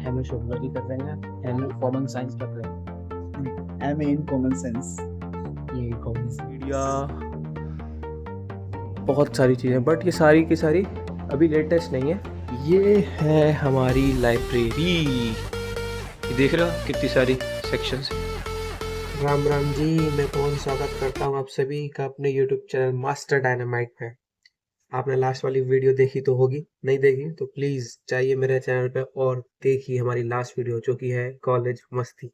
M A sociology कर रहे हैं, एम ए कॉमन साइंस कर रहे हैं। Aim in common sense. ये कॉमन मीडिया, बहुत सारी चीज़ें, बट ये सारी की सारी अभी लेटेस्ट नहीं है। ये है हमारी लाइब्रेरी, ये देख रहे हो कितनी सारी सेक्शंस है। राम राम जी, मैं बहुत स्वागत करता हूँ आप सभी का अपने YouTube चैनल मास्टर डायनामाइट पे। आपने लास्ट वाली वीडियो देखी तो होगी, नहीं देखी तो प्लीज़ जाइए मेरे चैनल पे और देखिए हमारी लास्ट वीडियो जो कि है कॉलेज मस्ती।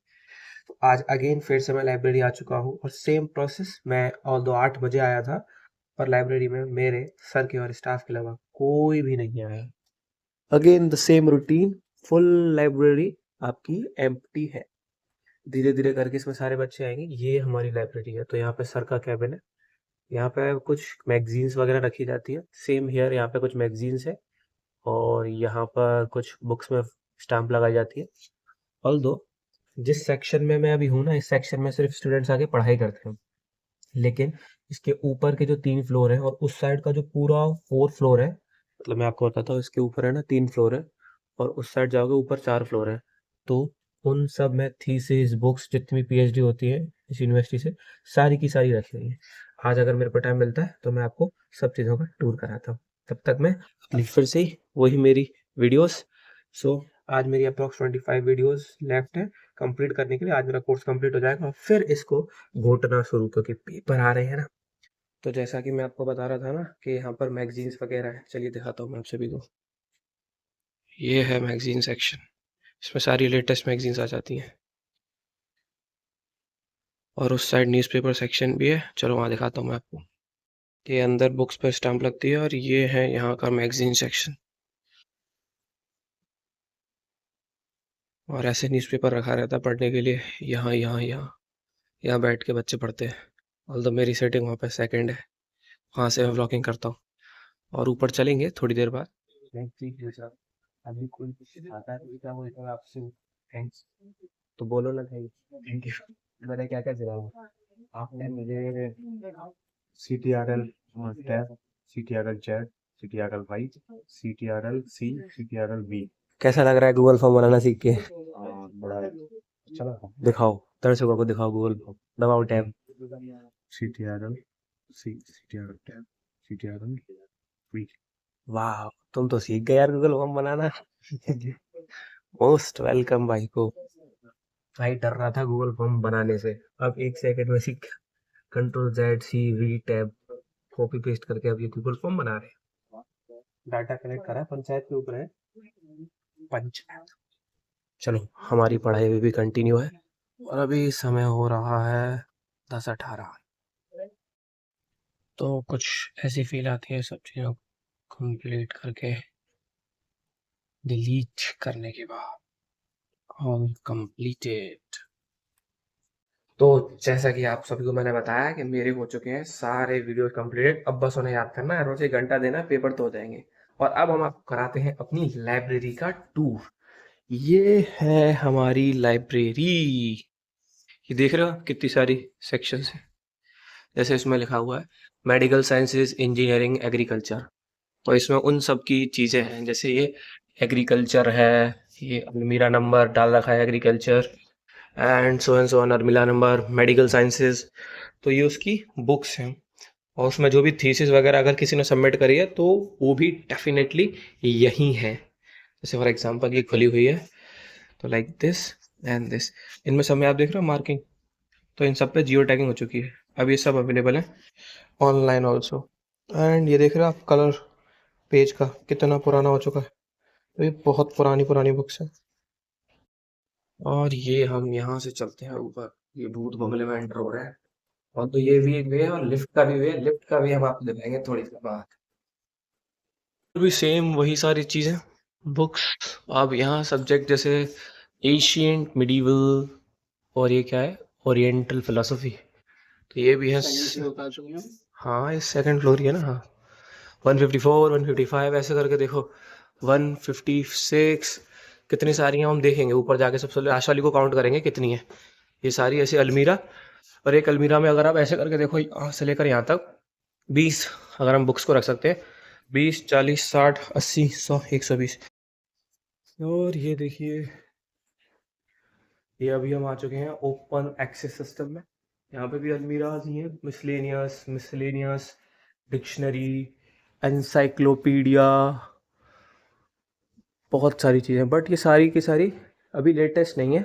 तो आज अगेन फिर से मैं लाइब्रेरी आ चुका हूँ और सेम प्रोसेस। मैं ऑल्दो 8 बजे आया था और लाइब्रेरी में मेरे सर के और स्टाफ के अलावा कोई भी नहीं आया। Again the same routine, full library आपकी एम्प्टी है। धीरे धीरे करके इसमें सारे बच्चे आएंगे। ये हमारी लाइब्रेरी है, तो यहाँ पे सर का कैबिन है, यहाँ पे कुछ मैगजीन्स वगैरह रखी जाती है। सेम हियर, यहाँ पे कुछ मैगजीन्स है और यहाँ पर कुछ बुक्स में स्टैम्प लगाई जाती है। ऑल्दो जिस सेक्शन में मैं अभी हूँ ना, इस सेक्शन में सिर्फ स्टूडेंट्स आके पढ़ाई करते हैं, लेकिन इसके ऊपर के जो 3 फ्लोर है और उस साइड का जो पूरा 4 फ्लोर है, मतलब मैं आपको बताता हूँ, इसके ऊपर है ना 3 फ्लोर है और उस साइड जाओगे ऊपर 4 फ्लोर है। तो उन सब में थीसिस बुक्स जितनी भी पीएचडी होती है इस यूनिवर्सिटी से, सारी की सारी रखी हुई है। आज अगर मेरे को टाइम मिलता है तो मैं आपको सब चीज़ों का टूर कराता हूँ। तब तक मैं अपनी फिर से ही वही मेरी वीडियोस। सो आज मेरी अप्रॉक्स 25 वीडियोस लेफ्ट है कंप्लीट करने के लिए। आज मेरा कोर्स कंप्लीट हो जाएगा और फिर इसको घोटना शुरू, क्योंकि पेपर आ रहे हैं ना। तो जैसा कि मैं आपको बता रहा था ना कि यहाँ पर मैगजीन्स वगैरह है, चलिए दिखाता हूँ मैं आप सभी को। ये है मैगजीन सेक्शन, इसमें सारी लेटेस्ट मैगजीन्स आ जाती हैं और उस साइड न्यूज़पेपर सेक्शन भी है। चलो वहाँ दिखाता हूँ मैं आपको। ये अंदर बुक्स पर स्टैम्प लगती है और ये है यहाँ का मैगजीन सेक्शन। और ऐसे न्यूज़पेपर रखा रहता है पढ़ने के लिए। यहाँ यहाँ यहाँ यहाँ बैठ के बच्चे पढ़ते हैं। ऑल्दो मेरी सेटिंग वहाँ पे सेकंड है, वहाँ से मैं ब्लॉगिंग करता हूँ। और ऊपर चलेंगे थोड़ी देर बाद। अभी कोई कुछ आता है तो क्या बोलता है आपसे थैंक्स, तो बोलो ना थैंक थैंक यू। मैंने क्या क्या चलाया, आपने मुझे CTRL tab, CTRL chat, CTRL right, CTRL C, CTRL V। कैसा लग रहा है गूगल फॉर्म बनाना सीख के? बड़ा अच्छा लगा। दिखाओ, दर्शकों को दिखाओ गूगल फॉर्म, दबाओ tab. CTRL C, CTRL tab, CTRL V। वाह, तुम तो सीख गए यार गूगल फॉर्म बनाना। मोस्ट वेलकम भाई को। भाई डर रहा था गूगल फॉर्म बनाने से, अब 1 सेकंड में सीख गया। Ctrl+Z+C+V टैब कॉपी पेस्ट करके अब ये गूगल फॉर्म बना रहे हैं। डाटा कलेक्ट करा है, पंचायत के ऊपर है, पंचायत। चलो हमारी पढ़ाई अभी भी कंटिन्यू है और अभी समय हो रहा है 10:18। तो कुछ ऐसी फील आती है सब चीज़ों कंप्लीट करके डिलीट करने के बाद। All completed. तो जैसा कि आप सभी को मैंने बताया कि मेरे हो चुके हैं सारे वीडियो कंप्लीटेड। अब बस उन्हें याद करना है, रोज 1 घंटा देना, पेपर तो हो जाएंगे। और अब हम आपको कराते हैं अपनी लाइब्रेरी का टूर। ये है हमारी लाइब्रेरी, ये देख रहे हो कितनी सारी सेक्शंस है। जैसे इसमें लिखा हुआ है मेडिकल साइंसेज, इंजीनियरिंग, एग्रीकल्चर, तो इसमें उन सब की चीज़ें हैं। जैसे ये एग्रीकल्चर है, ये अलमीरा नंबर डाल रखा है एग्रीकल्चर, एंड सो ऑन अलमीरा नंबर। मेडिकल साइंसेज, तो ये उसकी बुक्स हैं और उसमें जो भी थीसिस वगैरह अगर किसी ने सबमिट करी है तो वो भी डेफिनेटली यही है। जैसे फॉर एग्जांपल ये खुली हुई है, तो लाइक दिस एंड दिस, इनमें सब में आप देख रहे हो मार्किंग, तो इन सब पे जियो टैगिंग हो चुकी है। अब ये सब अवेलेबल है ऑनलाइन ऑल्सो। एंड ये देख रहे हो आप कलर पेज का कितना पुराना हो चुका है, तो ये बहुत पुरानी पुरानी बुक्स है। और ये हम यहाँ से चलते हैं ऊपर, ये भूत बंगले में एंटर हो रहे हैं। और तो ये भी एक वे है और लिफ्ट का भी वे है, लिफ्ट का भी हम आपको दिखाएंगे थोड़ी देर बाद। भी सेम वही सारी चीज़ें, बुक्स। अब यहाँ सब्जेक्ट जैसे एशियंट, मिडीवल, और ये क्या है, ओरिएंटल फिलोसफी, तो ये भी है। हाँ ये सेकंड फ्लोर ही है ना। हाँ 154, 155 ऐसे करके देखो, 156, कितनी सारी हैं हम देखेंगे ऊपर जाके। सबसे पहले आश वाली को काउंट करेंगे कितनी है। ये सारी ऐसे अलमीरा, और एक अलमीरा में अगर आप ऐसे करके देखो यहाँ से लेकर यहाँ तक 20 अगर हम बुक्स को रख सकते हैं, 20, 40, 60, 80, 100, 120। और ये देखिए, ये अभी हम आ चुके हैं ओपन एक्सेस सिस्टम में। यहाँ पे भी अलमीराज ही हैं, मिसलेनियस डिक्शनरी, एनसाइक्लोपीडिया, बहुत सारी चीज़ें। बट ये सारी की सारी अभी लेटेस्ट नहीं है,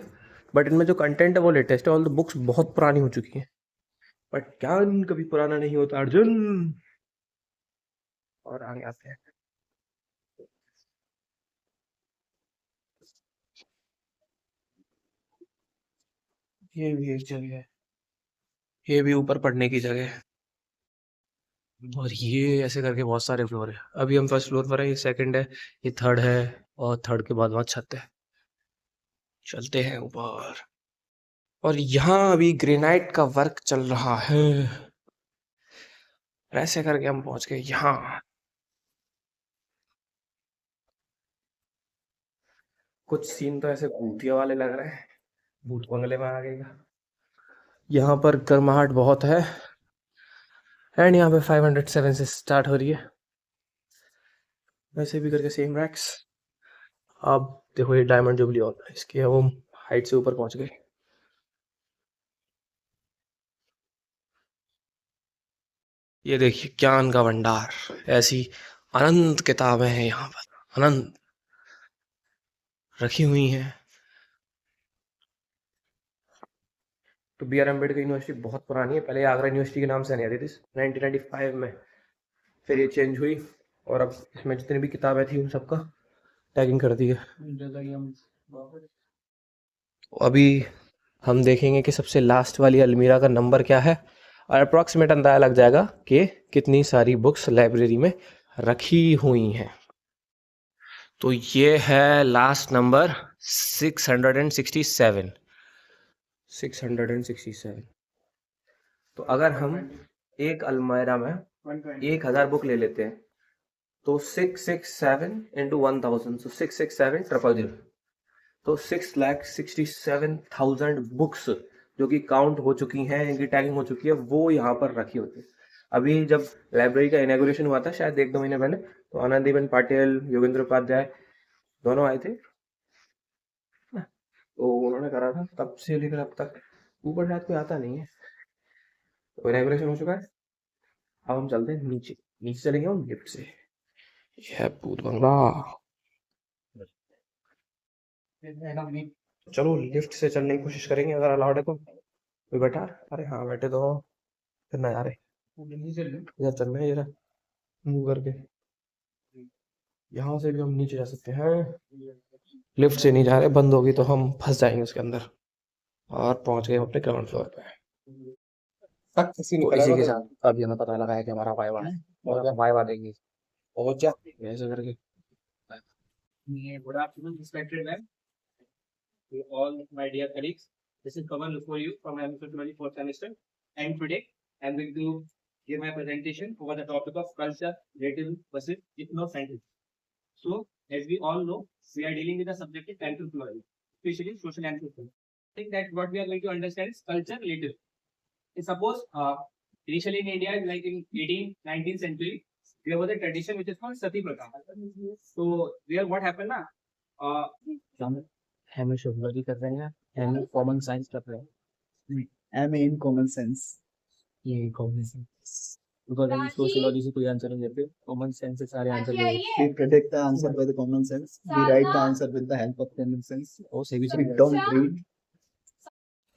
बट इनमें जो कंटेंट है वो लेटेस्ट है। ऑल द बुक्स बहुत पुरानी हो चुकी हैं, बट ज्ञान कभी पुराना नहीं होता अर्जुन। और आगे आते हैं। ये भी एक जगह है, ये भी ऊपर पढ़ने की जगह है। और ये ऐसे करके बहुत सारे फ्लोर है। अभी हम फर्स्ट फ्लोर पर है, ये सेकंड है, ये थर्ड है, और थर्ड के बाद वहाँ छत है। चलते हैं ऊपर। और यहाँ अभी ग्रेनाइट का वर्क चल रहा है। ऐसे करके हम पहुंच गए यहाँ। कुछ सीन तो ऐसे भूतिया वाले लग रहे हैं, भूत बंगले में आ गए। यहाँ पर गर्माहट बहुत है। एंड यहाँ पे 507 से स्टार्ट हो रही है। वैसे भी करके सेम रैक्स। अब देखो ये डायमंड जुबली और इसकी वो हाइट से ऊपर पहुंच गए। ये देखिए ज्ञान का भंडार, ऐसी अनंत किताबें हैं यहाँ पर, अनंत रखी हुई हैं। तो BR अम्बेडकर यूनिवर्सिटी बहुत पुरानी है, पहले आगरा यूनिवर्सिटी के नाम से नहीं आती थी 1995 में, फिर ये चेंज हुई और अब इसमें जितनी भी किताबें थी उन सबका टैगिंग कर दी है। अभी हम देखेंगे कि सबसे लास्ट वाली अलमीरा का नंबर क्या है और अप्रॉक्सीमेट अंदाजा लग जाएगा कि कितनी सारी बुक्स लाइब्रेरी में रखी हुई हैं। तो ये है लास्ट नंबर 667। 667। तो अगर हम एक अलमीरा में 1000 बुक ले लेते हैं तो 667 इंटू 1000, so 667,000, तो 6,67,000 बुक्स जो कि काउंट हो चुकी हैं, इनकी टैगिंग हो चुकी है, वो यहाँ पर रखी होती है। अभी जब लाइब्रेरी का इनॉग्रेशन हुआ था शायद 1-2 महीने पहले, तो आनंदीबेन पाटिल, योगेंद्र उपाध्याय दोनों आए थे, तो उन्होंने करा था। तब से लेकर अब तक ऊपर शायद कोई आता नहीं है। तो इनॉग्रेशन हो चुका है, अब हम चलते हैं नीचे। नीचे चलेंगे हम लिफ्ट से। यह भूत बंगला। चलो लिफ्ट से चलने की कोशिश करेंगे अगर अलाउड है तो। कोई बैठा? अरे हाँ बैठे तो फिर ना यार, इधर चल रहे हैं जरा मूव करके। यहाँ से भी हम नीचे जा सकते हैं। लिफ्ट से नहीं जा रहे, बंद होगी तो हम फंस जाएंगे उसके अंदर। और पहुंच गए अपने ग्राउंड फ्लोर पे। तो इसी के साथ अभी हमें पता लगा है कि हमारा वाइवा है और वाइवा देंगे। पहुंच जा ऐसे करके। Good afternoon, respected ma'am, to all my dear colleagues. This is Kamal before you from Sociology 4th semester, and today I'm going to give my presentation over the topic of culture, racism versus ethnocentrism. So, as we all know, we are dealing with the subject of anthropology, especially social anthropology. I think that what we are going to understand is culture later. Suppose initially in India, like in 18th, 19th century, there was a tradition which is called Sati Pratha. So there what happened ना, हमें sociology कर रहे हैं, हम common science कर रहे हैं। Aim in common sense, ये कॉमन सेंस, बिकॉज़ हम सोशियोलॉजी से कोई आंसर नहीं देते, कॉमन सेंस से सारे आंसर देते हैं। we predict the answer by the common sense, we write the answer with the help of common sense, और से भी we don't read.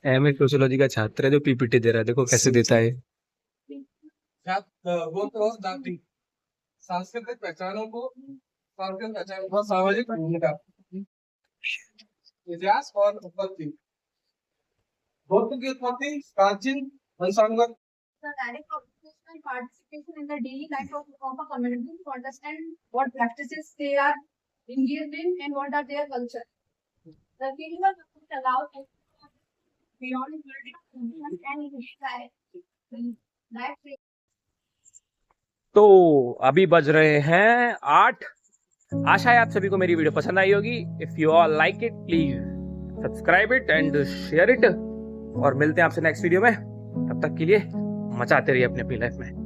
मैं सोशियोलॉजी का छात्र है जो पीपीटी दे रहा है, देखो कैसे देता है। वो तो दादी सांस्कृतिक पहचानों को सामाजिक भूमिका, इतिहास और उत्पत्ति, बौद्ध की उत्पत्ति, प्राचीन संसंगत, the direct observational participation in the daily life of a community to understand what practices they are engaged in and what are their culture. The feeling of support allows us beyond verdict and life. तो अभी बज रहे हैं 8। आशा है आप सभी को मेरी वीडियो पसंद आई होगी। If you all like it please subscribe it and share it, और मिलते हैं आपसे नेक्स्ट वीडियो में। तब तक के लिए मचाते रहिए अपनी लाइफ में।